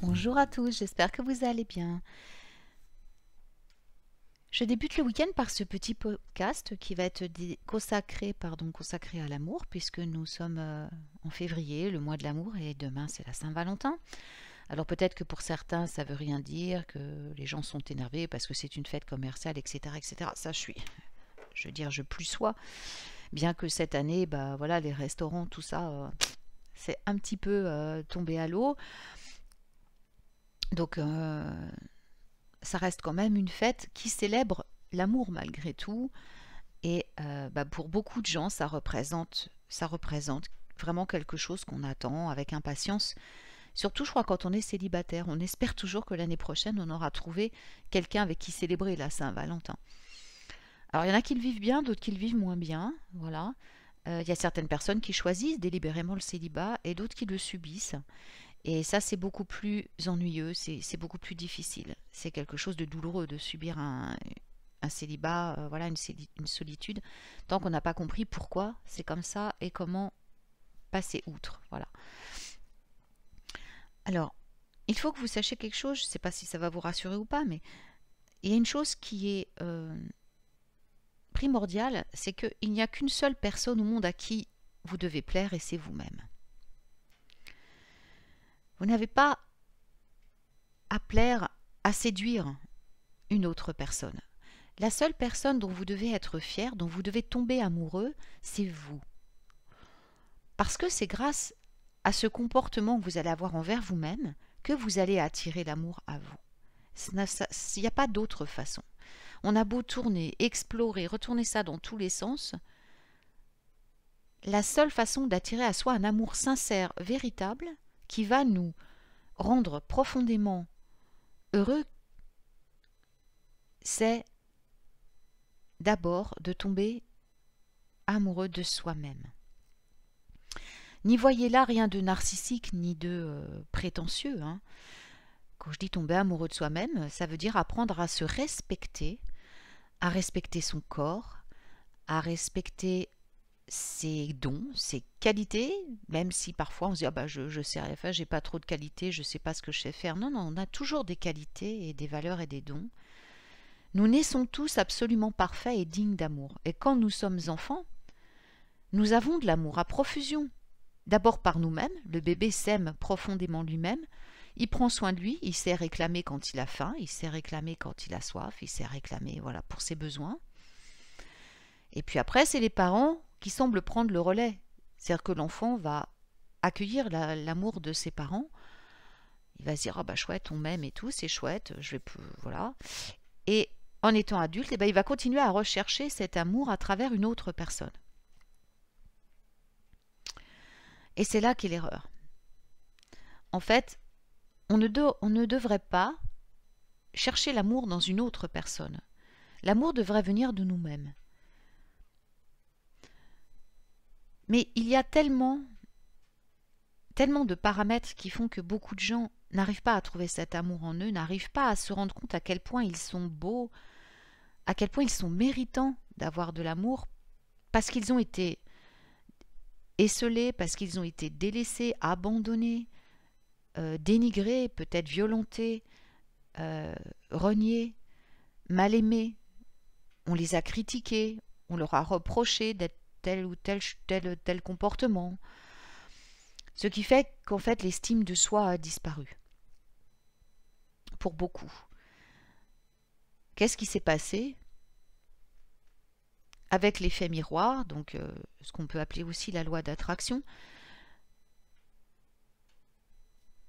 Bonjour à tous, j'espère que vous allez bien. Je débute le week-end par ce petit podcast qui va être consacré à l'amour, puisque nous sommes en février, le mois de l'amour, et demain c'est la Saint-Valentin. Alors peut-être que pour certains ça veut rien dire, que les gens sont énervés parce que c'est une fête commerciale, etc., etc. Ça je plus sois. Bien que cette année, bah voilà, les restaurants, tout ça, c'est un petit peu tombé à l'eau. Donc ça reste quand même une fête qui célèbre l'amour malgré tout. Et pour beaucoup de gens, ça représente vraiment quelque chose qu'on attend avec impatience. Surtout, je crois, quand on est célibataire, on espère toujours que l'année prochaine, on aura trouvé quelqu'un avec qui célébrer la Saint-Valentin. Alors, il y en a qui le vivent bien, d'autres qui le vivent moins bien. Voilà. Il y a certaines personnes qui choisissent délibérément le célibat et d'autres qui le subissent. Et ça, c'est beaucoup plus ennuyeux, c'est beaucoup plus difficile. C'est quelque chose de douloureux de subir un célibat, voilà, une solitude, tant qu'on n'a pas compris pourquoi c'est comme ça et comment passer outre. Voilà. Alors, il faut que vous sachiez quelque chose, je ne sais pas si ça va vous rassurer ou pas, mais il y a une chose qui est primordiale, c'est qu'il n'y a qu'une seule personne au monde à qui vous devez plaire et c'est vous-même. Vous n'avez pas à plaire, à séduire une autre personne. La seule personne dont vous devez être fier, dont vous devez tomber amoureux, c'est vous. Parce que c'est grâce à ce comportement que vous allez avoir envers vous-même que vous allez attirer l'amour à vous. Il n'y a pas d'autre façon. On a beau tourner, explorer, retourner ça dans tous les sens. La seule façon d'attirer à soi un amour sincère, véritable, qui va nous rendre profondément heureux, c'est d'abord de tomber amoureux de soi-même. N'y voyez là rien de narcissique ni de prétentieux. Hein. Quand je dis tomber amoureux de soi-même, ça veut dire apprendre à se respecter, à respecter son corps, à respecter ses dons, ses qualités, même si parfois on se dit ah bah je sais rien faire, j'ai pas trop de qualités, je sais pas ce que je sais faire. Non, non, on a toujours des qualités et des valeurs et des dons. Nous naissons tous absolument parfaits et dignes d'amour. Et quand nous sommes enfants, nous avons de l'amour à profusion. D'abord par nous-mêmes, le bébé s'aime profondément lui-même, il prend soin de lui, il sait réclamer quand il a faim, il sait réclamer quand il a soif, il sait réclamer voilà, pour ses besoins. Et puis après, c'est les parents qui semblent prendre le relais. C'est-à-dire que l'enfant va accueillir l'amour de ses parents. Il va se dire, ah bah chouette, on m'aime et tout, c'est chouette, je vais voilà. Et en étant adulte, il va continuer à rechercher cet amour à travers une autre personne. Et c'est là qu'est l'erreur. En fait, on ne devrait pas chercher l'amour dans une autre personne. L'amour devrait venir de nous-mêmes. Mais il y a tellement de paramètres qui font que beaucoup de gens n'arrivent pas à trouver cet amour en eux, n'arrivent pas à se rendre compte à quel point ils sont beaux, à quel point ils sont méritants d'avoir de l'amour, parce qu'ils ont été esseulés, parce qu'ils ont été délaissés, abandonnés, dénigrés, peut-être violentés, reniés, mal aimés. On les a critiqués, on leur a reproché d'être tel ou tel comportement. Ce qui fait qu'en fait l'estime de soi a disparu. Pour beaucoup. Qu'est-ce qui s'est passé avec l'effet miroir, donc ce qu'on peut appeler aussi la loi d'attraction?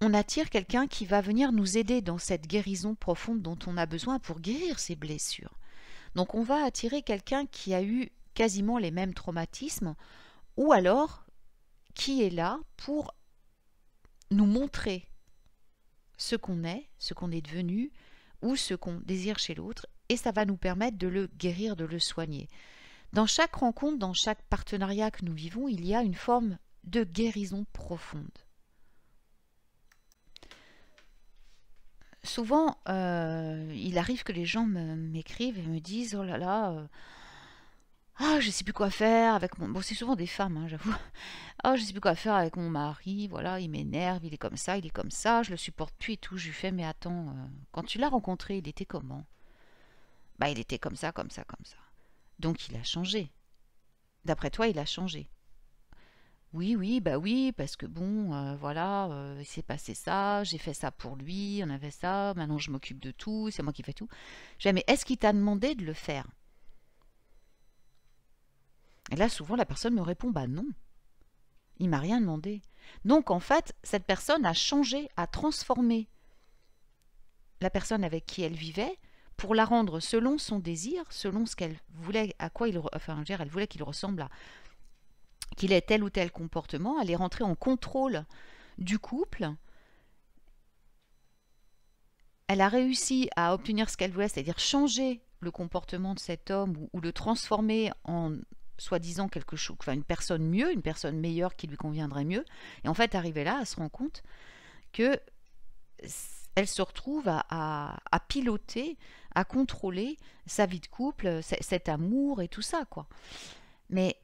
On attire quelqu'un qui va venir nous aider dans cette guérison profonde dont on a besoin pour guérir ses blessures. Donc on va attirer quelqu'un qui a eu quasiment les mêmes traumatismes, ou alors qui est là pour nous montrer ce qu'on est devenu, ou ce qu'on désire chez l'autre, et ça va nous permettre de le guérir, de le soigner. Dans chaque rencontre, dans chaque partenariat que nous vivons, il y a une forme de guérison profonde. Souvent, il arrive que les gens m'écrivent et me disent « Oh là là, Ah, je sais plus quoi faire avec mon... Bon, c'est souvent des femmes, hein, j'avoue. Ah, je sais plus quoi faire avec mon mari, voilà, il m'énerve, il est comme ça, je le supporte plus et tout. Je lui fais, mais attends, quand tu l'as rencontré, il était comment? Bah, il était comme ça, comme ça, comme ça. Donc, il a changé. D'après toi, il a changé. Oui, oui, bah oui, parce que bon, voilà, il s'est passé ça, j'ai fait ça pour lui, on avait ça, maintenant je m'occupe de tout, c'est moi qui fais tout. Je dis, mais est-ce qu'il t'a demandé de le faire? Et là, souvent, la personne me répond, bah non, il m'a rien demandé. Donc, en fait, cette personne a changé, a transformé la personne avec qui elle vivait pour la rendre selon son désir, selon ce qu'elle voulait, à quoi enfin, je veux dire, elle voulait qu'il ressemble à, qu'il ait tel ou tel comportement, elle est rentrée en contrôle du couple. Elle a réussi à obtenir ce qu'elle voulait, c'est-à-dire changer le comportement de cet homme ou le transformer en soi-disant quelque chose, enfin une personne mieux, une personne meilleure qui lui conviendrait mieux. Et en fait, arrivée là, elle se rend compte que elle se retrouve à piloter, à contrôler sa vie de couple, cet amour et tout ça, quoi. Mais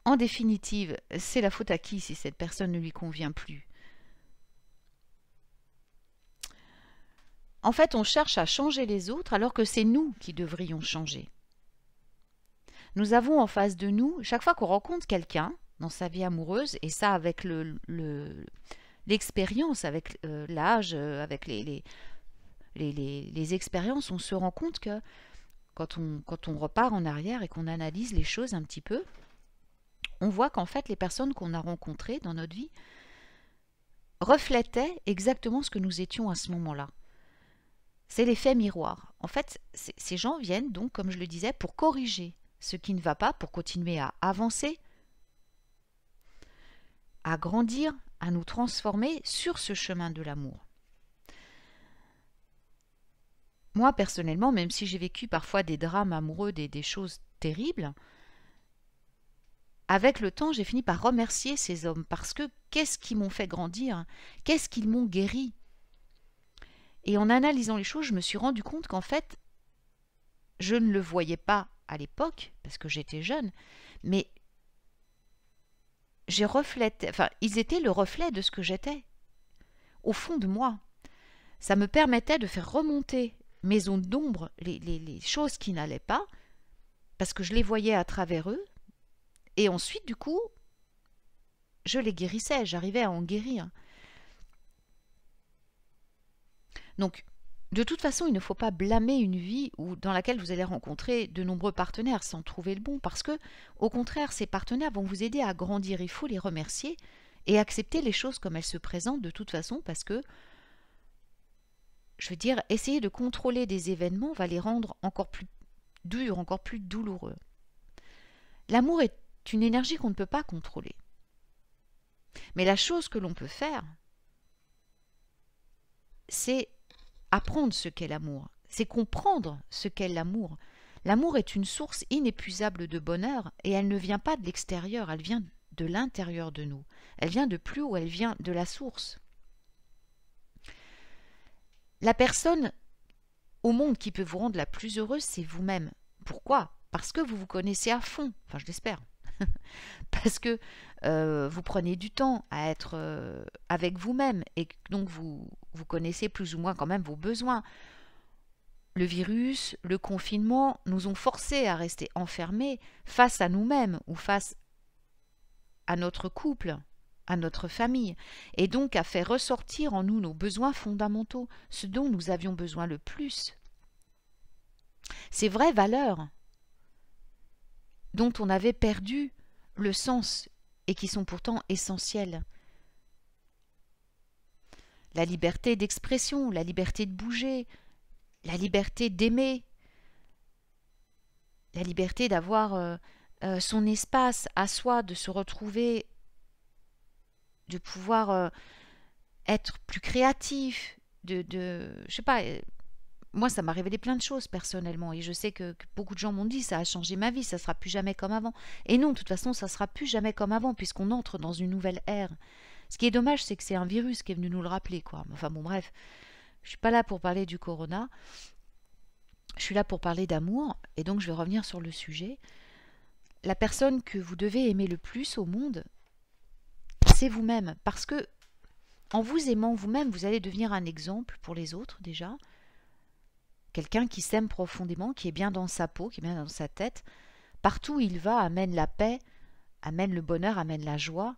en définitive, c'est la faute à qui si cette personne ne lui convient plus? En fait, on cherche à changer les autres alors que c'est nous qui devrions changer. Nous avons en face de nous, chaque fois qu'on rencontre quelqu'un dans sa vie amoureuse, et ça avec l'expérience, avec l'âge, avec les expériences, on se rend compte que quand on repart en arrière et qu'on analyse les choses un petit peu, on voit qu'en fait les personnes qu'on a rencontrées dans notre vie reflétaient exactement ce que nous étions à ce moment-là. C'est l'effet miroir. En fait, ces gens viennent donc, comme je le disais, pour corriger ce qui ne va pas, pour continuer à avancer, à grandir, à nous transformer sur ce chemin de l'amour. Moi, personnellement, même si j'ai vécu parfois des drames amoureux, des choses terribles, avec le temps, j'ai fini par remercier ces hommes parce que qu'est-ce qu'ils m'ont fait grandir? Qu'est-ce qu'ils m'ont guéri? Et en analysant les choses, je me suis rendu compte qu'en fait, je ne le voyais pas à l'époque, parce que j'étais jeune, mais ils étaient le reflet de ce que j'étais, au fond de moi. Ça me permettait de faire remonter mes ondes d'ombre, les choses qui n'allaient pas, parce que je les voyais à travers eux, et ensuite, du coup, je les guérissais, j'arrivais à en guérir. Donc, de toute façon, il ne faut pas blâmer une vie dans laquelle vous allez rencontrer de nombreux partenaires sans trouver le bon, parce que, au contraire, ces partenaires vont vous aider à grandir. Il faut les remercier et accepter les choses comme elles se présentent de toute façon, parce que, je veux dire, essayer de contrôler des événements va les rendre encore plus durs, encore plus douloureux. L'amour est une énergie qu'on ne peut pas contrôler. Mais la chose que l'on peut faire, c'est apprendre ce qu'est l'amour, c'est comprendre ce qu'est l'amour. L'amour est une source inépuisable de bonheur et elle ne vient pas de l'extérieur, elle vient de l'intérieur de nous. Elle vient de plus haut, elle vient de la source. La personne au monde qui peut vous rendre la plus heureuse, c'est vous-même. Pourquoi? Parce que vous vous connaissez à fond, enfin je l'espère. Parce que vous prenez du temps à être avec vous-même et donc vous connaissez plus ou moins quand même vos besoins. Le virus, le confinement nous ont forcés à rester enfermés face à nous-mêmes ou face à notre couple, à notre famille, et donc à faire ressortir en nous nos besoins fondamentaux, ce dont nous avions besoin le plus. Ces vraies valeurs dont on avait perdu le sens et qui sont pourtant essentielles. La liberté d'expression, la liberté de bouger, la liberté d'aimer, la liberté d'avoir son espace à soi, de se retrouver, de pouvoir être plus créatif, je sais pas, moi ça m'a révélé plein de choses personnellement et je sais que beaucoup de gens m'ont dit ça a changé ma vie, ça sera plus jamais comme avant. Et non, de toute façon, ça sera plus jamais comme avant puisqu'on entre dans une nouvelle ère. Ce qui est dommage, c'est que c'est un virus qui est venu nous le rappeler, quoi. Enfin bon, bref, je suis pas là pour parler du corona. Je suis là pour parler d'amour, et donc je vais revenir sur le sujet. la personne que vous devez aimer le plus au monde, c'est vous-même. Parce que en vous aimant vous-même, vous allez devenir un exemple pour les autres déjà. Quelqu'un qui s'aime profondément, qui est bien dans sa peau, qui est bien dans sa tête. Partout où il va, amène la paix, amène le bonheur, amène la joie.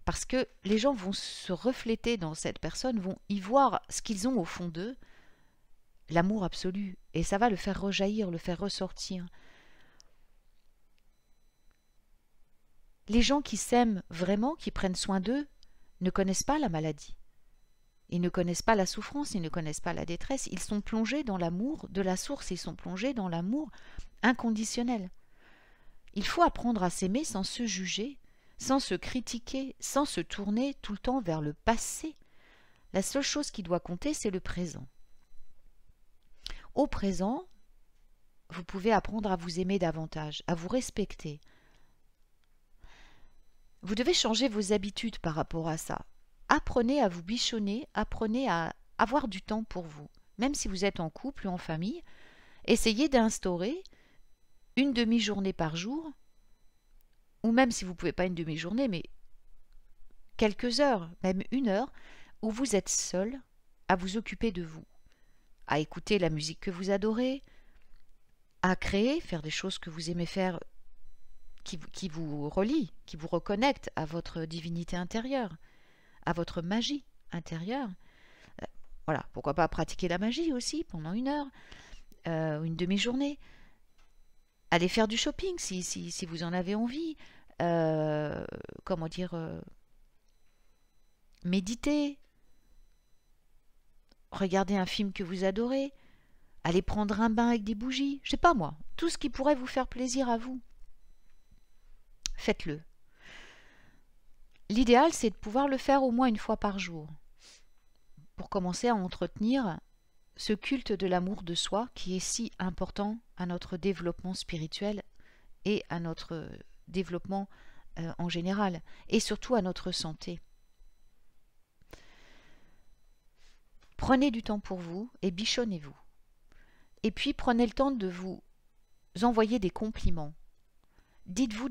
Parce que les gens vont se refléter dans cette personne, vont y voir ce qu'ils ont au fond d'eux, l'amour absolu. Et ça va le faire rejaillir, le faire ressortir. Les gens qui s'aiment vraiment, qui prennent soin d'eux, ne connaissent pas la maladie. Ils ne connaissent pas la souffrance, ils ne connaissent pas la détresse. Ils sont plongés dans l'amour de la source, ils sont plongés dans l'amour inconditionnel. Il faut apprendre à s'aimer sans se juger, sans se critiquer, sans se tourner tout le temps vers le passé. La seule chose qui doit compter, c'est le présent. Au présent, vous pouvez apprendre à vous aimer davantage, à vous respecter. Vous devez changer vos habitudes par rapport à ça. Apprenez à vous bichonner, apprenez à avoir du temps pour vous. Même si vous êtes en couple ou en famille, essayez d'instaurer une demi-journée par jour, ou même si vous ne pouvez pas une demi-journée, mais quelques heures, même 1 heure, où vous êtes seul à vous occuper de vous, à écouter la musique que vous adorez, à créer, faire des choses que vous aimez faire qui vous relient, qui vous reconnectent à votre divinité intérieure, à votre magie intérieure. Voilà, pourquoi pas pratiquer la magie aussi pendant 1 heure, une demi-journée. Allez faire du shopping si vous en avez envie. Méditer. Regardez un film que vous adorez. Allez prendre un bain avec des bougies. Je sais pas moi. Tout ce qui pourrait vous faire plaisir à vous. Faites-le. L'idéal, c'est de pouvoir le faire au moins 1 fois par jour. Pour commencer à entretenir ce culte de l'amour de soi qui est si important à notre développement spirituel et à notre développement en général, et surtout à notre santé. Prenez du temps pour vous et bichonnez-vous. Et puis prenez le temps de vous envoyer des compliments. Dites-vous,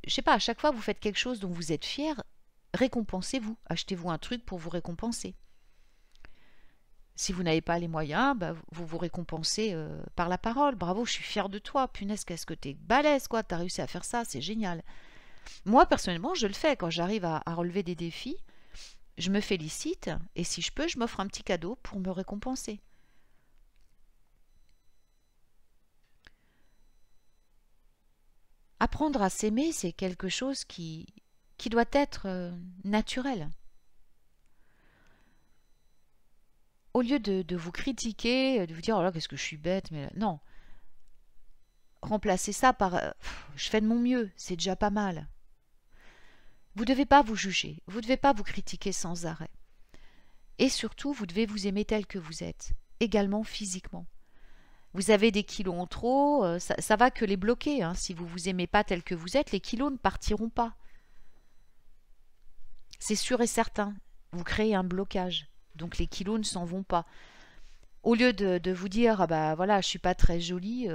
je sais pas, à chaque fois que vous faites quelque chose dont vous êtes fier, récompensez-vous. Achetez-vous un truc pour vous récompenser. Si vous n'avez pas les moyens, vous vous récompensez par la parole. Bravo, je suis fière de toi. Punaise, qu'est-ce que t'es balèze, quoi. T'as réussi à faire ça, c'est génial. Moi, personnellement, je le fais. Quand j'arrive à relever des défis, je me félicite. Et si je peux, je m'offre un petit cadeau pour me récompenser. Apprendre à s'aimer, c'est quelque chose qui doit être naturel. Au lieu de vous critiquer, de vous dire « Oh là, qu'est-ce que je suis bête », mais non. Remplacez ça par « Je fais de mon mieux, c'est déjà pas mal ». Vous ne devez pas vous juger, vous ne devez pas vous critiquer sans arrêt. Et surtout, vous devez vous aimer tel que vous êtes, également physiquement. Vous avez des kilos en trop, ça va que les bloquer. Hein. Si vous ne vous aimez pas tel que vous êtes, les kilos ne partiront pas. C'est sûr et certain. Vous créez un blocage. Donc les kilos ne s'en vont pas. Au lieu de vous dire ah bah voilà, je suis pas très jolie,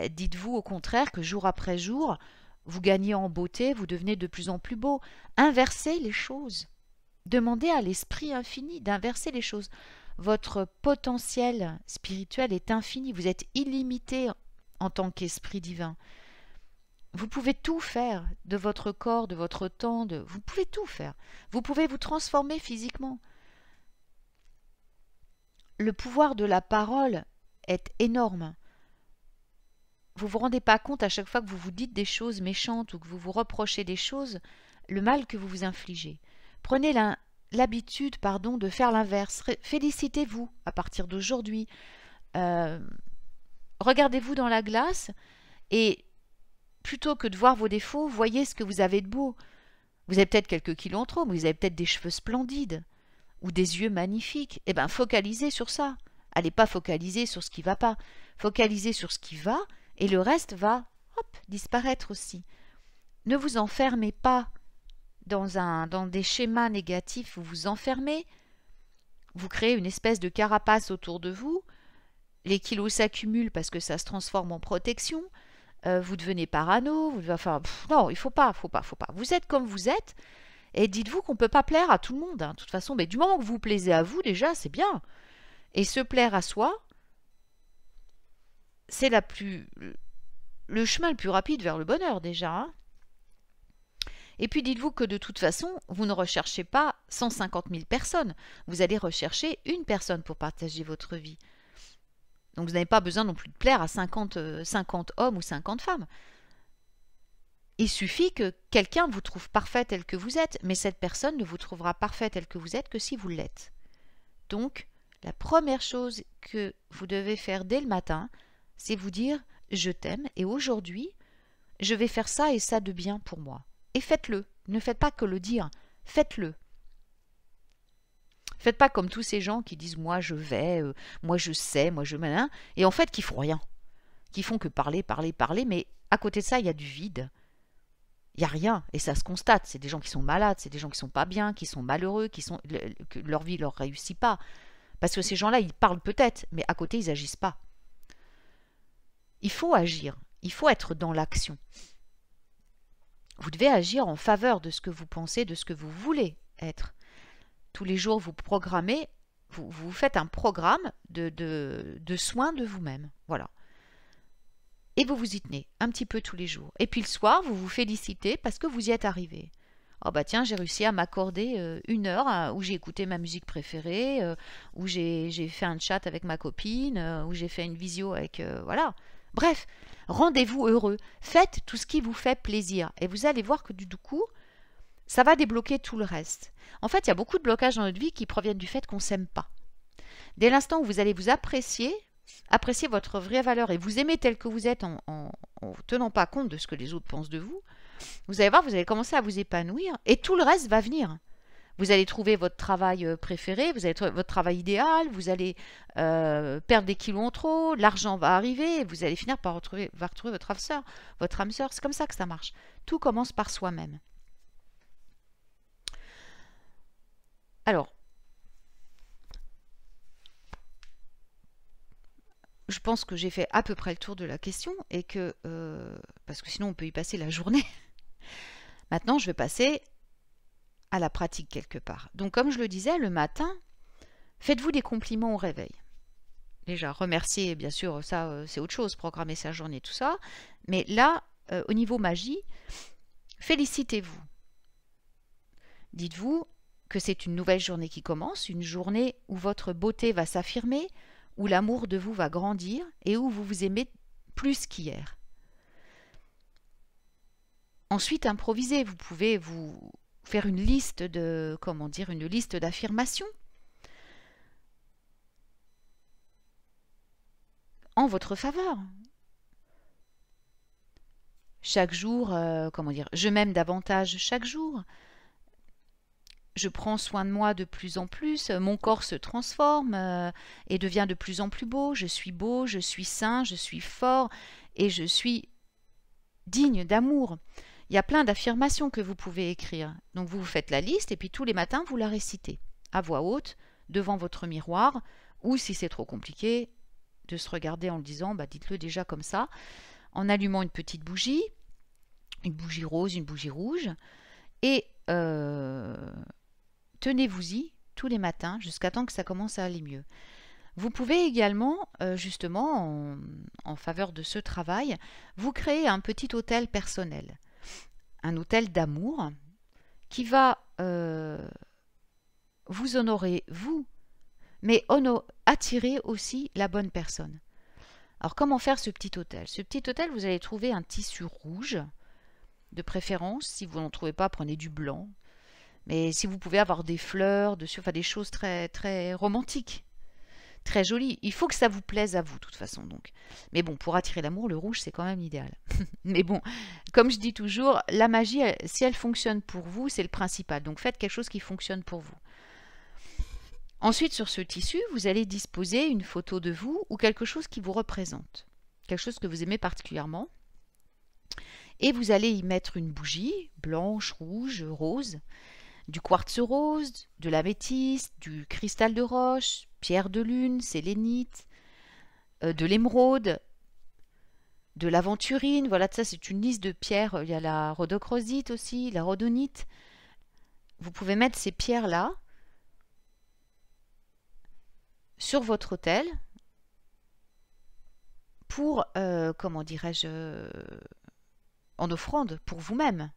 dites-vous au contraire que jour après jour, vous gagnez en beauté, vous devenez de plus en plus beau. Inversez les choses. Demandez à l'esprit infini d'inverser les choses. Votre potentiel spirituel est infini. Vous êtes illimité en tant qu'esprit divin. Vous pouvez tout faire de votre corps, de votre temps. Vous pouvez tout faire. Vous pouvez vous transformer physiquement. Le pouvoir de la parole est énorme. Vous ne vous rendez pas compte à chaque fois que vous vous dites des choses méchantes ou que vous vous reprochez des choses, le mal que vous vous infligez. Prenez l'habitude de faire l'inverse. Félicitez-vous à partir d'aujourd'hui. Regardez-vous dans la glace et plutôt que de voir vos défauts, voyez ce que vous avez de beau. Vous avez peut-être quelques kilos en trop, mais vous avez peut-être des cheveux splendides ou des yeux magnifiques. Eh bien, focalisez sur ça. Allez pas focaliser sur ce qui ne va pas. Focalisez sur ce qui va et le reste va disparaître aussi. Ne vous enfermez pas dans des schémas négatifs, vous vous enfermez, vous créez une espèce de carapace autour de vous, les kilos s'accumulent parce que ça se transforme en protection, vous devenez parano, enfin, non, il faut pas. Vous êtes comme vous êtes, et dites-vous qu'on ne peut pas plaire à tout le monde, hein. De toute façon, mais du moment que vous plaisez à vous, déjà, c'est bien. Et se plaire à soi, c'est le chemin le plus rapide vers le bonheur, déjà, hein. Et puis dites-vous que de toute façon, vous ne recherchez pas 150 000 personnes. Vous allez rechercher une personne pour partager votre vie. Donc vous n'avez pas besoin non plus de plaire à 50 hommes ou 50 femmes. Il suffit que quelqu'un vous trouve parfait tel que vous êtes, mais cette personne ne vous trouvera parfait tel que vous êtes que si vous l'êtes. Donc, la première chose que vous devez faire dès le matin, c'est vous dire « je t'aime et aujourd'hui, je vais faire ça et ça de bien pour moi ». Et faites-le. Ne faites pas que le dire. Faites-le. Faites pas comme tous ces gens qui disent moi je vais, moi je sais, moi je malin, et en fait qui font rien. Qui font que parler, mais à côté de ça, il y a du vide. Il n'y a rien, et ça se constate. C'est des gens qui sont malades, c'est des gens qui sont pas bien, qui sont malheureux, que leur vie ne leur réussit pas. Parce que ces gens-là, ils parlent peut-être, mais à côté, ils n'agissent pas. Il faut agir, il faut être dans l'action. Vous devez agir en faveur de ce que vous pensez, de ce que vous voulez être. Tous les jours, vous programmez, vous faites un programme de soins de vous-même. Voilà. Et vous vous y tenez un petit peu tous les jours. Et puis le soir, vous vous félicitez parce que vous y êtes arrivé. Oh bah tiens, j'ai réussi à m'accorder 1 heure où j'ai écouté ma musique préférée, où j'ai fait un chat avec ma copine, où j'ai fait une visio avec... voilà. Bref, rendez-vous heureux. Faites tout ce qui vous fait plaisir. Et vous allez voir que du coup, ça va débloquer tout le reste. En fait, il y a beaucoup de blocages dans notre vie qui proviennent du fait qu'on ne s'aime pas. Dès l'instant où vous allez vous apprécier votre vraie valeur et vous aimer tel que vous êtes en tenant pas compte de ce que les autres pensent de vous, vous allez voir, vous allez commencer à vous épanouir et tout le reste va venir. Vous allez trouver votre travail préféré, vous allez trouver votre travail idéal, vous allez perdre des kilos en trop, l'argent va arriver et vous allez finir par retrouver votre âme sœur. C'est comme ça que ça marche. Tout commence par soi-même. Alors, je pense que j'ai fait à peu près le tour de la question et que, parce que sinon on peut y passer la journée. Maintenant, je vais passer à la pratique quelque part. Donc, comme je le disais, le matin, faites-vous des compliments au réveil. Déjà, remercier, bien sûr, ça, c'est autre chose, programmer sa journée, tout ça. Mais là, au niveau magie, félicitez-vous. Dites-vous que c'est une nouvelle journée qui commence, une journée où votre beauté va s'affirmer, où l'amour de vous va grandir et où vous vous aimez plus qu'hier. Ensuite, improvisez. Vous pouvez vous faire une liste une liste d'affirmations en votre faveur. Chaque jour, je m'aime davantage chaque jour. Je prends soin de moi de plus en plus, mon corps se transforme et devient de plus en plus beau, je suis sain, je suis fort et je suis digne d'amour. Il y a plein d'affirmations que vous pouvez écrire. Donc vous faites la liste et puis tous les matins vous la récitez à voix haute devant votre miroir ou si c'est trop compliqué de se regarder en le disant, dites-le déjà comme ça, en allumant une petite bougie, une bougie rose, une bougie rouge et tenez-vous-y tous les matins jusqu'à temps que ça commence à aller mieux. Vous pouvez également, justement, en faveur de ce travail, vous créer un petit hôtel personnel, un hôtel d'amour qui va vous honorer, vous, mais attirer aussi la bonne personne. Alors, comment faire ce petit hôtel? Ce petit hôtel, vous allez trouver un tissu rouge, de préférence. Si vous n'en trouvez pas, prenez du blanc. Mais si vous pouvez avoir des fleurs dessus, enfin des choses très, très romantiques, très jolies, il faut que ça vous plaise à vous, de toute façon. Donc. Mais bon, pour attirer l'amour, le rouge, c'est quand même idéal. Mais bon, comme je dis toujours, la magie, si elle fonctionne pour vous, c'est le principal. Donc faites quelque chose qui fonctionne pour vous. Ensuite, sur ce tissu, vous allez disposer une photo de vous ou quelque chose qui vous représente. Quelque chose que vous aimez particulièrement. Et vous allez y mettre une bougie, blanche, rouge, rose, du quartz rose, de l'améthyste, du cristal de roche, pierre de lune, sélénite, de l'émeraude, de l'aventurine. Voilà, ça c'est une liste de pierres. Il y a la rhodochrosite aussi, la rhodonite. Vous pouvez mettre ces pierres-là sur votre autel pour, comment dirais-je, en offrande pour vous-même,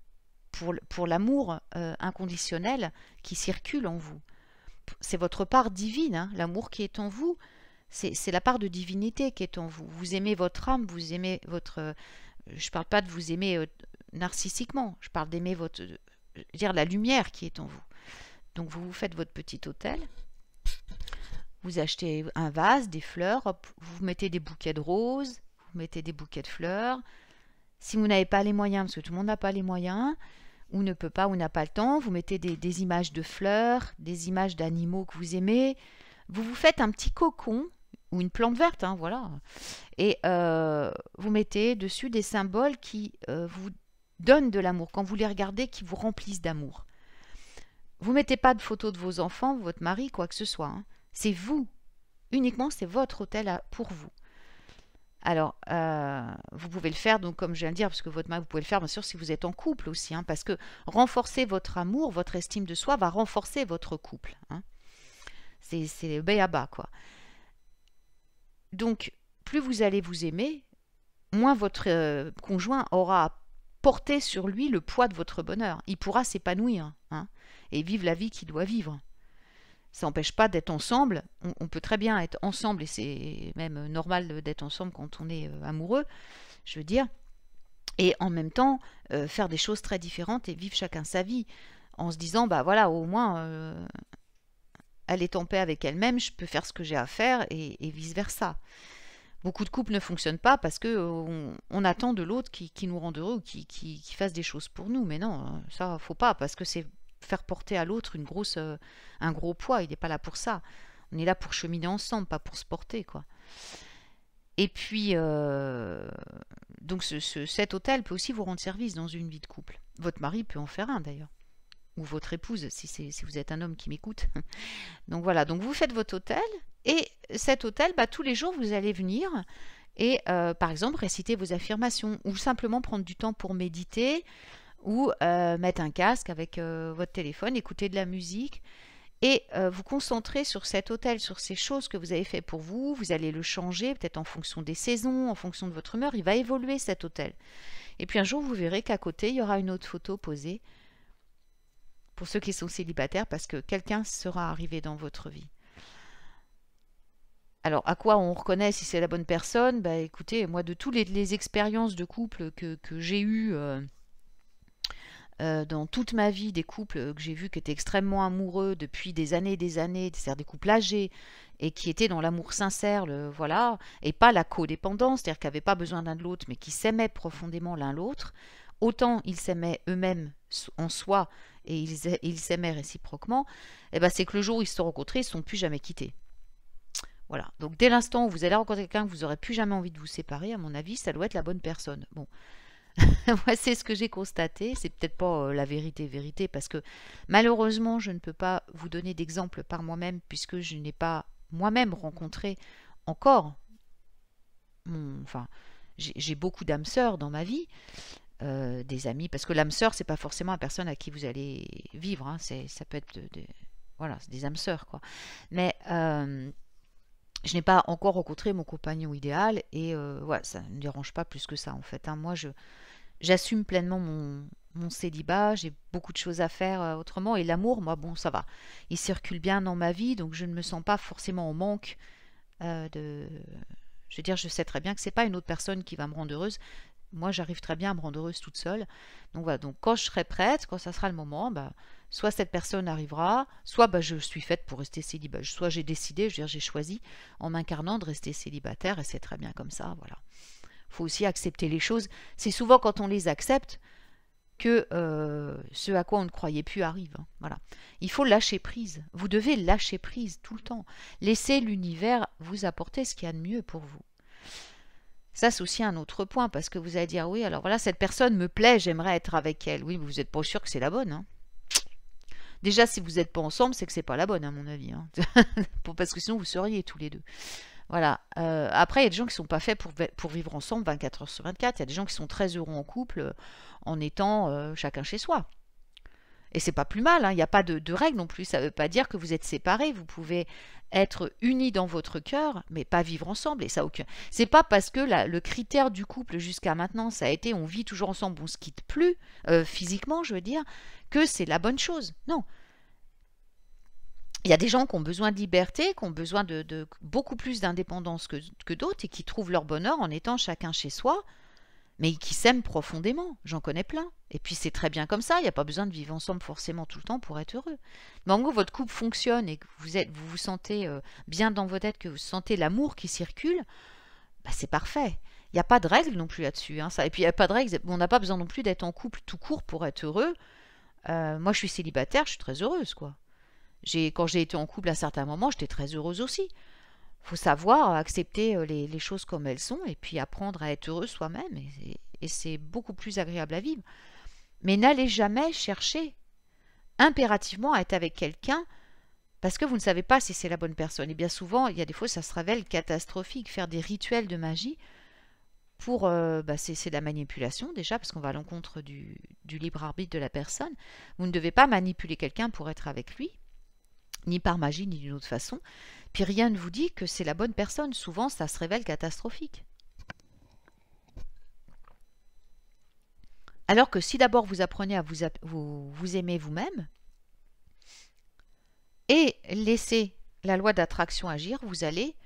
pour l'amour inconditionnel qui circule en vous. C'est votre part divine, hein, l'amour qui est en vous, c'est la part de divinité qui est en vous. Vous aimez votre âme, vous aimez votre... je ne parle pas de vous aimer narcissiquement, je parle d'aimer votre... dire la lumière qui est en vous. Donc vous vous faites votre petit autel, vous achetez un vase, des fleurs, hop, vous mettez des bouquets de roses, vous mettez des bouquets de fleurs. Si vous n'avez pas les moyens, parce que tout le monde n'a pas les moyens, ou ne peut pas, ou n'a pas le temps, vous mettez des images de fleurs, des images d'animaux que vous aimez. Vous vous faites un petit cocon, ou une plante verte, hein, voilà. Et vous mettez dessus des symboles qui vous donnent de l'amour. Quand vous les regardez, qui vous remplissent d'amour. Vous ne mettez pas de photos de vos enfants, votre mari, quoi que ce soit. Hein. C'est vous. Uniquement, c'est votre autel pour vous. Alors, vous pouvez le faire, donc comme je viens de dire, parce que votre mari, vous pouvez le faire, bien sûr, si vous êtes en couple aussi, hein, parce que renforcer votre amour, votre estime de soi, va renforcer votre couple. Hein. C'est b.a.-ba, quoi. Donc, plus vous allez vous aimer, moins votre conjoint aura porté sur lui le poids de votre bonheur. Il pourra s'épanouir, hein, et vivre la vie qu'il doit vivre. Ça n'empêche pas d'être ensemble. On peut très bien être ensemble, et c'est même normal d'être ensemble quand on est amoureux, je veux dire. Et en même temps, faire des choses très différentes et vivre chacun sa vie. En se disant, bah voilà, au moins, elle est en paix avec elle-même, je peux faire ce que j'ai à faire, et vice-versa. Beaucoup de couples ne fonctionnent pas parce que on attend de l'autre qui nous rende heureux, ou qui fasse des choses pour nous. Mais non, ça, faut pas, parce que c'est faire porter à l'autre un gros poids. Il n'est pas là pour ça. On est là pour cheminer ensemble, pas pour se porter, quoi. Et puis, donc cet autel peut aussi vous rendre service dans une vie de couple. Votre mari peut en faire un, d'ailleurs. Ou votre épouse, si vous êtes un homme qui m'écoute. Donc voilà, donc vous faites votre autel, et cet autel, bah, tous les jours, vous allez venir et, par exemple, réciter vos affirmations, ou simplement prendre du temps pour méditer, ou mettre un casque avec votre téléphone, écouter de la musique, et vous concentrer sur cet autel, sur ces choses que vous avez fait pour vous. Vous allez le changer, peut-être en fonction des saisons, en fonction de votre humeur. Il va évoluer, cet autel. Et puis un jour, vous verrez qu'à côté, il y aura une autre photo posée pour ceux qui sont célibataires, parce que quelqu'un sera arrivé dans votre vie. Alors, à quoi on reconnaît si c'est la bonne personne? Bah, écoutez, moi, de toutes les expériences de couple que j'ai eues dans toute ma vie, des couples que j'ai vus qui étaient extrêmement amoureux depuis des années et des années, c'est-à-dire des couples âgés, et qui étaient dans l'amour sincère, voilà, et pas la codépendance, c'est-à-dire qui n'avaient pas besoin l'un de l'autre, mais qui s'aimaient profondément l'un l'autre. Autant ils s'aimaient eux-mêmes en soi, et ils s'aimaient réciproquement, et ben c'est que le jour où ils se sont rencontrés, ils ne se sont plus jamais quittés. Voilà. Donc dès l'instant où vous allez rencontrer quelqu'un que vous n'aurez plus jamais envie de vous séparer, à mon avis, ça doit être la bonne personne. Bon. Moi, c'est ce que j'ai constaté. C'est peut-être pas la vérité, parce que malheureusement, je ne peux pas vous donner d'exemple par moi-même, puisque je n'ai pas moi-même rencontré encore. Enfin, j'ai beaucoup d'âmes sœurs dans ma vie, des amis, parce que l'âme sœur, c'est pas forcément la personne à qui vous allez vivre. Hein, ça peut être voilà, c'est des âmes sœurs, quoi. Mais je n'ai pas encore rencontré mon compagnon idéal, et ouais, ça ne me dérange pas plus que ça, en fait. Hein. Moi, j'assume pleinement mon célibat, j'ai beaucoup de choses à faire autrement, et l'amour, moi, bon, ça va. Il circule bien dans ma vie, donc je ne me sens pas forcément en manque Je veux dire, je sais très bien que c'est pas une autre personne qui va me rendre heureuse. Moi, j'arrive très bien à me rendre heureuse toute seule. Donc voilà, donc quand je serai prête, quand ça sera le moment, bah, soit cette personne arrivera, soit bah, je suis faite pour rester célibataire, soit j'ai décidé, je veux dire, j'ai choisi en m'incarnant de rester célibataire, et c'est très bien comme ça, voilà. Il faut aussi accepter les choses. C'est souvent quand on les accepte que ce à quoi on ne croyait plus arrive. Hein, voilà. Il faut lâcher prise. Vous devez lâcher prise tout le temps. Laissez l'univers vous apporter ce qu'il y a de mieux pour vous. Ça, c'est aussi un autre point, parce que vous allez dire, oui, alors voilà, cette personne me plaît, j'aimerais être avec elle. Oui, mais vous n'êtes pas sûr que c'est la bonne. Hein. Déjà, si vous n'êtes pas ensemble, c'est que c'est pas la bonne, à mon avis. Hein. Parce que sinon, vous seriez tous les deux. Voilà. Après, il y a des gens qui ne sont pas faits pour vivre ensemble 24 heures sur 24. Il y a des gens qui sont très heureux en couple en étant chacun chez soi. Et c'est pas plus mal, hein. Il n'y a pas de règle non plus. Ça ne veut pas dire que vous êtes séparés. Vous pouvez être unis dans votre cœur, mais pas vivre ensemble. Et ça aucun. C'est pas parce que le critère du couple jusqu'à maintenant, ça a été on vit toujours ensemble, on se quitte plus physiquement, je veux dire, que c'est la bonne chose. Non. Il y a des gens qui ont besoin de liberté, qui ont besoin de beaucoup plus d'indépendance que d'autres et qui trouvent leur bonheur en étant chacun chez soi, mais qui s'aiment profondément. J'en connais plein. Et puis c'est très bien comme ça, il n'y a pas besoin de vivre ensemble forcément tout le temps pour être heureux. Mais en gros, votre couple fonctionne et que vous vous sentez bien dans votre tête, que vous sentez l'amour qui circule, bah c'est parfait. Il n'y a pas de règle non plus là-dessus. Hein, ça. Et puis il n'y a pas de règle, on n'a pas besoin non plus d'être en couple tout court pour être heureux. Moi je suis célibataire, je suis très heureuse, quoi. Quand j'ai été en couple à certains moments, j'étais très heureuse aussi. Il faut savoir accepter les choses comme elles sont et puis apprendre à être heureux soi-même. Et c'est beaucoup plus agréable à vivre. Mais n'allez jamais chercher impérativement à être avec quelqu'un parce que vous ne savez pas si c'est la bonne personne. Et bien souvent, il y a des fois, ça se révèle catastrophique. Faire des rituels de magie, c'est de la manipulation déjà, parce qu'on va à l'encontre du libre arbitre de la personne. Vous ne devez pas manipuler quelqu'un pour être avec lui, ni par magie, ni d'une autre façon. Puis rien ne vous dit que c'est la bonne personne. Souvent, ça se révèle catastrophique. Alors que si d'abord vous apprenez à vous aimer vous-même et laisser la loi d'attraction agir, vous allez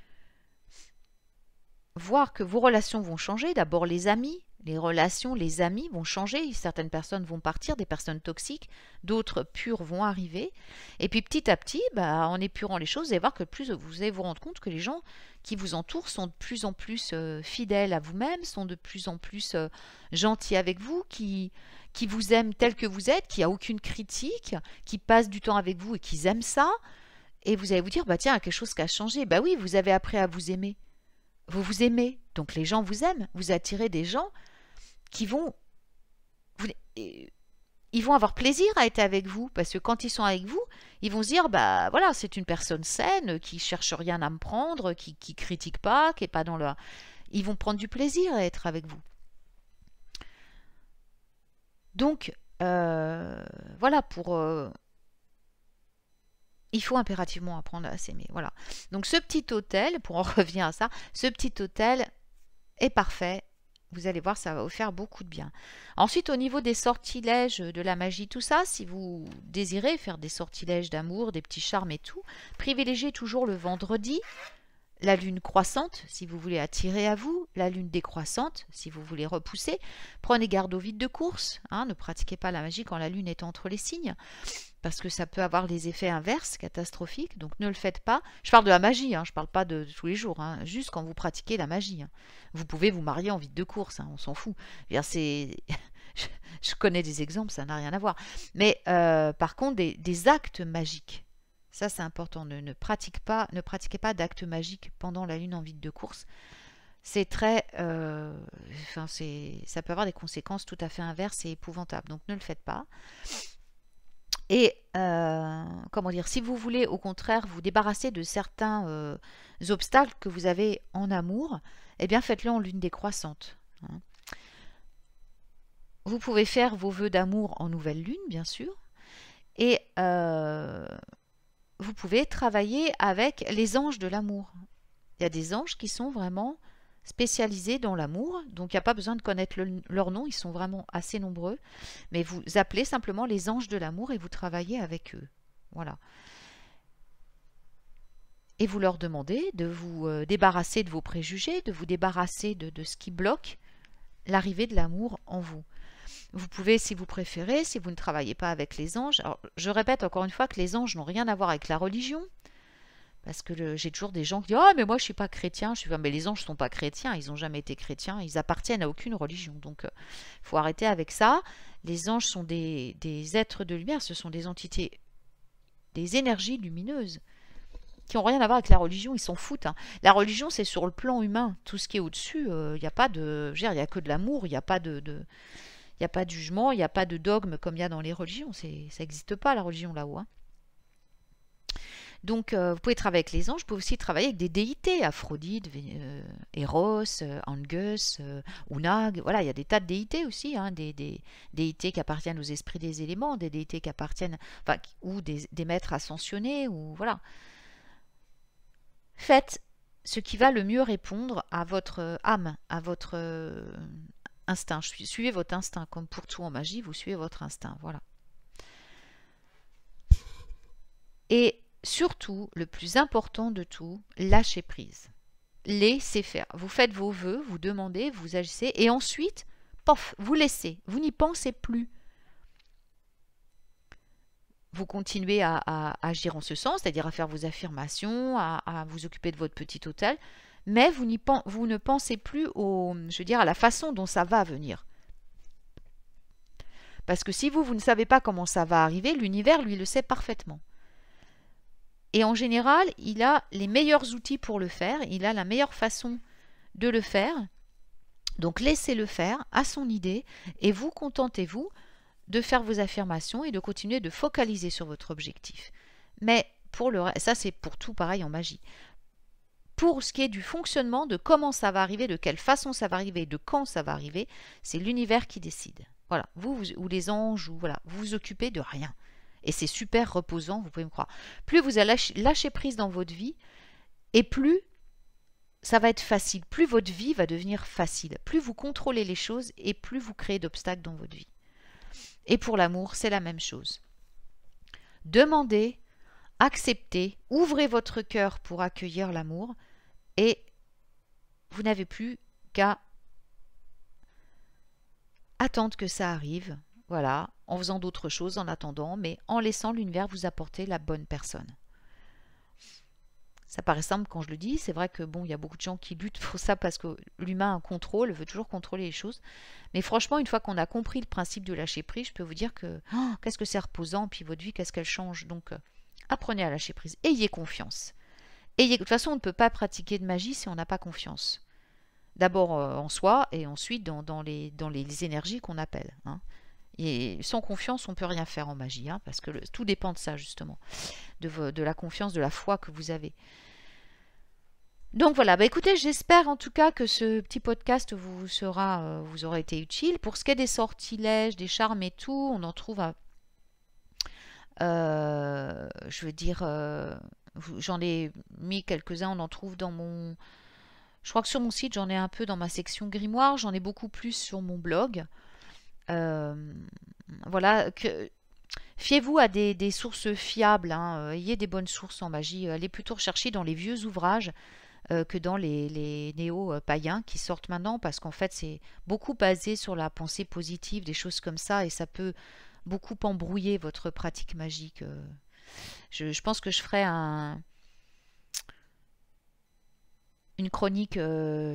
voir que vos relations vont changer. D'abord les amis, les relations, les amis vont changer. Certaines personnes vont partir, des personnes toxiques, d'autres pures vont arriver. Et puis petit à petit, en épurant les choses, vous allez voir que vous allez vous rendre compte que les gens qui vous entourent sont de plus en plus fidèles à vous-même, sont de plus en plus gentils avec vous, qui vous aiment tel que vous êtes, qui n'a aucune critique, qui passent du temps avec vous et qui aiment ça. Et vous allez vous dire, tiens, il y a quelque chose qui a changé. Oui, vous avez appris à vous aimer. Vous vous aimez, donc les gens vous aiment. Vous attirez des gens qui ils vont avoir plaisir à être avec vous, parce que quand ils sont avec vous, ils vont se dire, voilà, c'est une personne saine, qui cherche rien à me prendre, qui critique pas, qui est pas dans leur... Ils vont prendre du plaisir à être avec vous. Donc, voilà, il faut impérativement apprendre à s'aimer. Voilà. Donc ce petit hôtel, pour en revenir à ça, ce petit hôtel est parfait. Vous allez voir, ça va vous faire beaucoup de bien. Ensuite, au niveau des sortilèges, de la magie, tout ça, si vous désirez faire des sortilèges d'amour, des petits charmes et tout, privilégiez toujours le vendredi, la lune croissante, si vous voulez attirer à vous, la lune décroissante, si vous voulez repousser. Prenez garde au vide de course, hein, ne pratiquez pas la magie quand la lune est entre les signes, parce que ça peut avoir des effets inverses, catastrophiques, donc ne le faites pas. Je parle de la magie, hein, je ne parle pas de tous les jours, hein, juste quand vous pratiquez la magie. Hein. Vous pouvez vous marier en vide de course, hein, on s'en fout. Je connais des exemples, ça n'a rien à voir. Mais par contre, des actes magiques, ça c'est important, ne pratiquez pas d'actes magiques pendant la lune en vide de course. C'est très... ça peut avoir des conséquences tout à fait inverses et épouvantables, donc ne le faites pas. Et comment dire, si vous voulez au contraire vous débarrasser de certains obstacles que vous avez en amour, eh bien faites-le en lune décroissante. Hein. Vous pouvez faire vos vœux d'amour en nouvelle lune, bien sûr, et vous pouvez travailler avec les anges de l'amour. Il y a des anges qui sont vraiment spécialisés dans l'amour, donc il n'y a pas besoin de connaître leur nom, ils sont vraiment assez nombreux, mais vous appelez simplement les anges de l'amour et vous travaillez avec eux. Voilà. Et vous leur demandez de vous débarrasser de vos préjugés, de vous débarrasser de ce qui bloque l'arrivée de l'amour en vous. Vous pouvez, si vous préférez, si vous ne travaillez pas avec les anges, alors je répète encore une fois que les anges n'ont rien à voir avec la religion, parce que j'ai toujours des gens qui disent « Ah, mais moi je ne suis pas chrétien ». Je suis mais les anges ne sont pas chrétiens, ils n'ont jamais été chrétiens, ils appartiennent à aucune religion. Donc il faut arrêter avec ça. Les anges sont des êtres de lumière, ce sont des entités, des énergies lumineuses qui n'ont rien à voir avec la religion, ils s'en foutent. Hein. La religion, c'est sur le plan humain. Tout ce qui est au-dessus, il n'y a pas de... il n'y a que de l'amour, il n'y a pas de il n'y a pas de jugement, il n'y a pas de dogme comme il y a dans les religions. Ça n'existe pas, la religion, là-haut. Hein. Donc, vous pouvez travailler avec les anges, vous pouvez aussi travailler avec des déités, Aphrodite, Eros, Angus, Unag. Voilà, il y a des tas de déités aussi, hein, des déités qui appartiennent aux esprits des éléments, des déités qui appartiennent, enfin, ou des maîtres ascensionnés, ou voilà. Faites ce qui va le mieux répondre à votre âme, à votre instinct. Suivez votre instinct, comme pour tout en magie, vous suivez votre instinct, voilà. Et surtout, le plus important de tout, lâchez prise. Laissez faire. Vous faites vos vœux, vous demandez, vous agissez, et ensuite, pof, vous laissez. Vous n'y pensez plus. Vous continuez à agir en ce sens, c'est-à-dire à faire vos affirmations, à vous occuper de votre petit hôtel, mais vous ne pensez plus à la façon dont ça va venir. Parce que si vous ne savez pas comment ça va arriver, l'univers, lui, le sait parfaitement. Et en général, il a les meilleurs outils pour le faire, il a la meilleure façon de le faire. Donc laissez-le faire à son idée et vous contentez-vous de faire vos affirmations et de continuer de focaliser sur votre objectif. Mais pour le reste, ça c'est pour tout pareil en magie. Pour ce qui est du fonctionnement, de comment ça va arriver, de quelle façon ça va arriver, de quand ça va arriver, c'est l'univers qui décide. Voilà, vous ou les anges, ou voilà, vous vous occupez de rien. Et c'est super reposant, vous pouvez me croire. Plus vous allez lâcher prise dans votre vie, et plus ça va être facile. Plus votre vie va devenir facile. Plus vous contrôlez les choses, et plus vous créez d'obstacles dans votre vie. Et pour l'amour, c'est la même chose. Demandez, acceptez, ouvrez votre cœur pour accueillir l'amour, et vous n'avez plus qu'à attendre que ça arrive. Voilà, en faisant d'autres choses en attendant, mais en laissant l'univers vous apporter la bonne personne. Ça paraît simple quand je le dis, c'est vrai que bon, il y a beaucoup de gens qui luttent pour ça parce que l'humain contrôle, veut toujours contrôler les choses. Mais franchement, une fois qu'on a compris le principe de lâcher prise, je peux vous dire que qu'est-ce que c'est reposant, puis votre vie, qu'est-ce qu'elle change. Donc, apprenez à lâcher prise, ayez confiance. De toute façon, on ne peut pas pratiquer de magie si on n'a pas confiance. D'abord en soi et ensuite dans les énergies qu'on appelle. Hein. Et sans confiance, on ne peut rien faire en magie, hein, parce que tout dépend de ça, justement, de la confiance, de la foi que vous avez. Donc voilà, bah écoutez, j'espère en tout cas que ce petit podcast vous aura été utile. Pour ce qui est des sortilèges, des charmes et tout, on en trouve j'en ai mis quelques-uns, on en trouve dans mon... Je crois que sur mon site, j'en ai un peu dans ma section grimoire, j'en ai beaucoup plus sur mon blog. Voilà, fiez-vous à des sources fiables, hein, ayez des bonnes sources en magie, allez plutôt rechercher dans les vieux ouvrages que dans les néo-païens qui sortent maintenant, parce qu'en fait c'est beaucoup basé sur la pensée positive, des choses comme ça, et ça peut beaucoup embrouiller votre pratique magique. Je pense que je ferai une chronique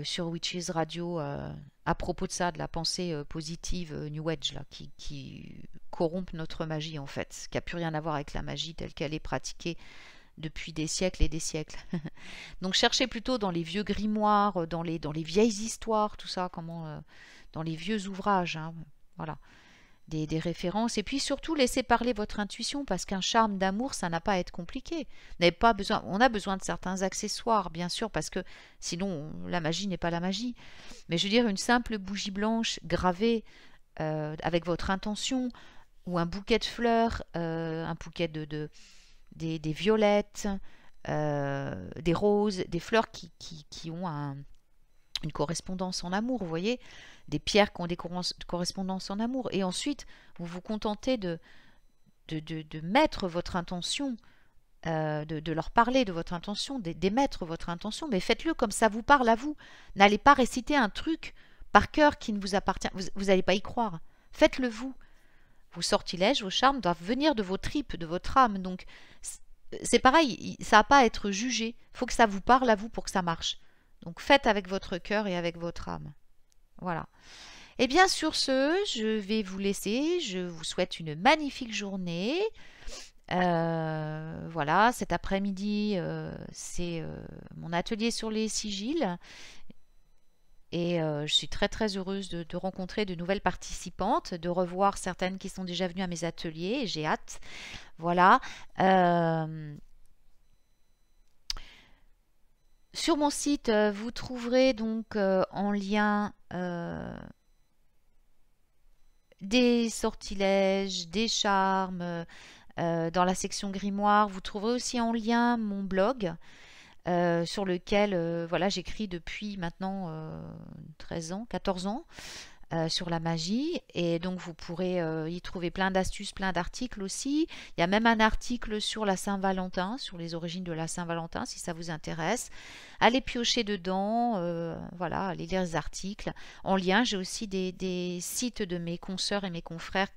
sur Witches Radio à propos de ça, de la pensée positive New Age, là, qui corrompt notre magie en fait, qui n'a plus rien à voir avec la magie telle qu'elle est pratiquée depuis des siècles et des siècles. Donc cherchez plutôt dans les vieux grimoires, dans les vieilles histoires, tout ça, dans les vieux ouvrages, hein, voilà. Des références, et puis surtout laissez parler votre intuition, parce qu'un charme d'amour, ça n'a pas à être compliqué. On a besoin de certains accessoires, bien sûr, parce que sinon la magie n'est pas la magie. Mais je veux dire, une simple bougie blanche gravée avec votre intention, ou un bouquet de fleurs, un bouquet des violettes, des roses, des fleurs qui ont une correspondance en amour, vous voyez, des pierres qui ont des correspondances en amour, et ensuite vous vous contentez de mettre votre intention, de leur parler de votre intention, d'émettre votre intention, mais faites-le comme ça vous parle à vous. N'allez pas réciter un truc par cœur qui ne vous appartient, vous n'allez pas y croire. Faites-le vous. Vos sortilèges, vos charmes doivent venir de vos tripes, de votre âme, donc c'est pareil, ça n'a pas à être jugé, il faut que ça vous parle à vous pour que ça marche. Donc faites avec votre cœur et avec votre âme. Voilà. Et bien sur ce, je vais vous laisser. Je vous souhaite une magnifique journée. Voilà, cet après-midi, c'est mon atelier sur les sigils. Et je suis très très heureuse de rencontrer de nouvelles participantes, de revoir certaines qui sont déjà venues à mes ateliers. J'ai hâte. Voilà. Sur mon site, vous trouverez donc en lien des sortilèges, des charmes. Dans la section grimoire, vous trouverez aussi en lien mon blog sur lequel voilà, j'écris depuis maintenant 13 ans, 14 ans sur la magie. Et donc vous pourrez y trouver plein d'astuces, plein d'articles aussi. Il y a même un article sur la Saint-Valentin, sur les origines de la Saint-Valentin, si ça vous intéresse. Allez piocher dedans, voilà, allez lire les articles. En lien, j'ai aussi des sites de mes consoeurs et mes confrères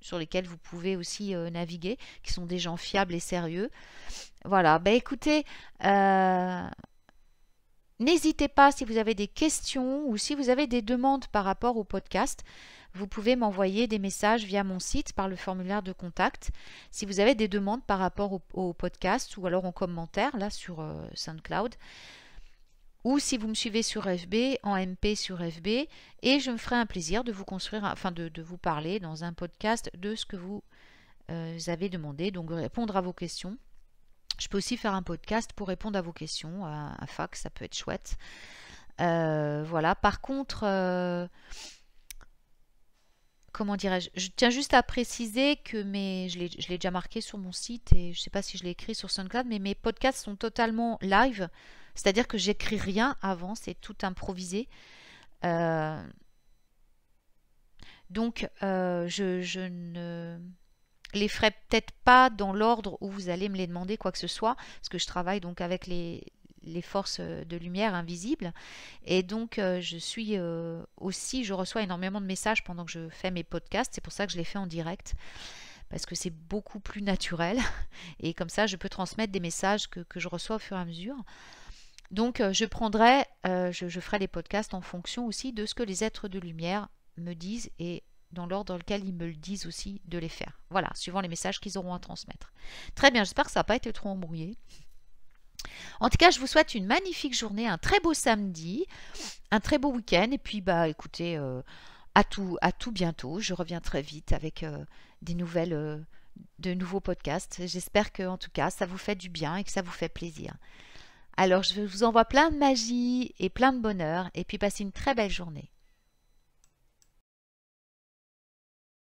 sur lesquels vous pouvez aussi naviguer, qui sont des gens fiables et sérieux. Voilà, ben écoutez, n'hésitez pas si vous avez des questions ou si vous avez des demandes par rapport au podcast. Vous pouvez m'envoyer des messages via mon site par le formulaire de contact. Si vous avez des demandes par rapport au podcast ou alors en commentaire là sur SoundCloud. Ou si vous me suivez sur FB, en MP sur FB, et je me ferai un plaisir de vous construire, enfin de vous parler dans un podcast de ce que vous avez demandé, donc répondre à vos questions. Je peux aussi faire un podcast pour répondre à vos questions, un fax, ça peut être chouette. Voilà, par contre, comment dirais-je, je tiens juste à préciser que je l'ai déjà marqué sur mon site et je ne sais pas si je l'ai écrit sur SoundCloud, mais mes podcasts sont totalement live. C'est-à-dire que j'écris rien avant, c'est tout improvisé. Donc, je ne les ferai peut-être pas dans l'ordre où vous allez me les demander, quoi que ce soit, parce que je travaille donc avec les forces de lumière invisibles. Et donc, je reçois énormément de messages pendant que je fais mes podcasts. C'est pour ça que je les fais en direct, parce que c'est beaucoup plus naturel. Et comme ça, je peux transmettre des messages que je reçois au fur et à mesure. Donc je ferai les podcasts en fonction aussi de ce que les êtres de lumière me disent et dans l'ordre dans lequel ils me le disent aussi de les faire. Voilà, suivant les messages qu'ils auront à transmettre. Très bien, j'espère que ça n'a pas été trop embrouillé. En tout cas, je vous souhaite une magnifique journée, un très beau samedi, un très beau week-end. Et puis, bah, écoutez, à tout bientôt. Je reviens très vite avec des nouvelles, de nouveaux podcasts. J'espère que, en tout cas, ça vous fait du bien et que ça vous fait plaisir. Alors, je vous envoie plein de magie et plein de bonheur et puis passez une très belle journée.